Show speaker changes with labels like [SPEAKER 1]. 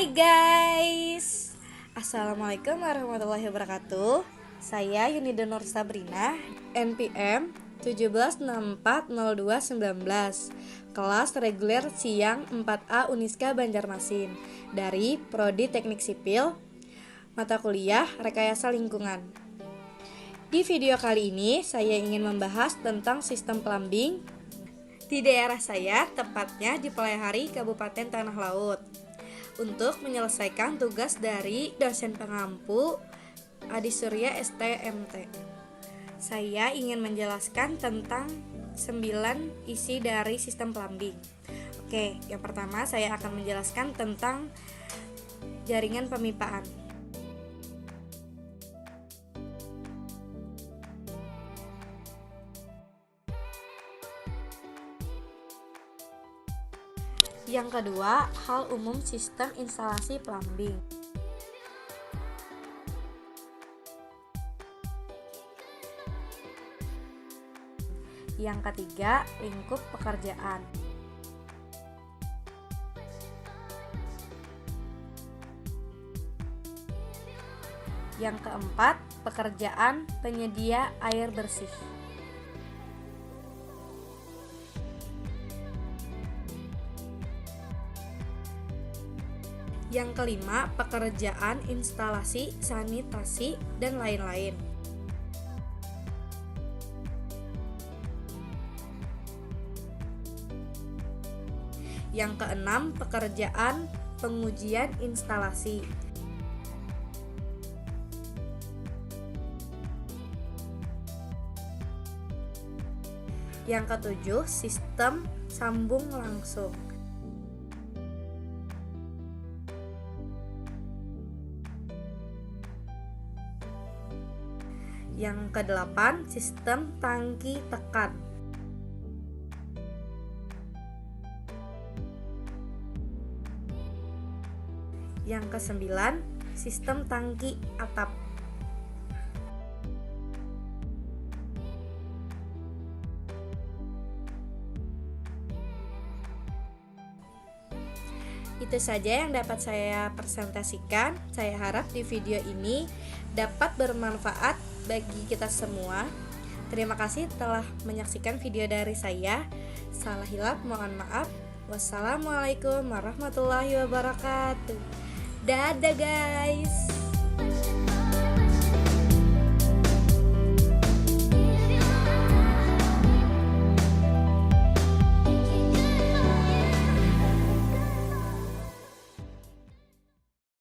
[SPEAKER 1] Hai guys, Assalamualaikum warahmatullahi wabarakatuh. Saya Yunida Nur Sabrina, NPM 17640219, kelas reguler siang 4A Uniska Banjarmasin, dari Prodi Teknik Sipil, mata kuliah Rekayasa Lingkungan. Di video kali ini saya ingin membahas tentang sistem plumbing di daerah saya, tepatnya di Palehari, Kabupaten Tanah Laut, untuk menyelesaikan tugas dari dosen pengampu Adi Surya STMT. Saya ingin menjelaskan tentang 9 isi dari sistem plumbing. Oke, yang pertama saya akan menjelaskan tentang jaringan pemipaan. Yang kedua, hal umum sistem instalasi plumbing. Yang ketiga, lingkup pekerjaan. Yang keempat, pekerjaan penyedia air bersih. Yang kelima, pekerjaan instalasi, sanitasi, dan lain-lain. Yang keenam, pekerjaan pengujian instalasi. Yang ketujuh, sistem sambung langsung. Yang kedelapan, sistem tangki tekan. Yang kesembilan, sistem tangki atap. Itu saja yang dapat saya presentasikan. Saya harap di video ini dapat bermanfaat bagi kita semua. Terima kasih telah menyaksikan video dari saya. Salah hilap mohon maaf. Wassalamualaikum warahmatullahi wabarakatuh. Dadah guys.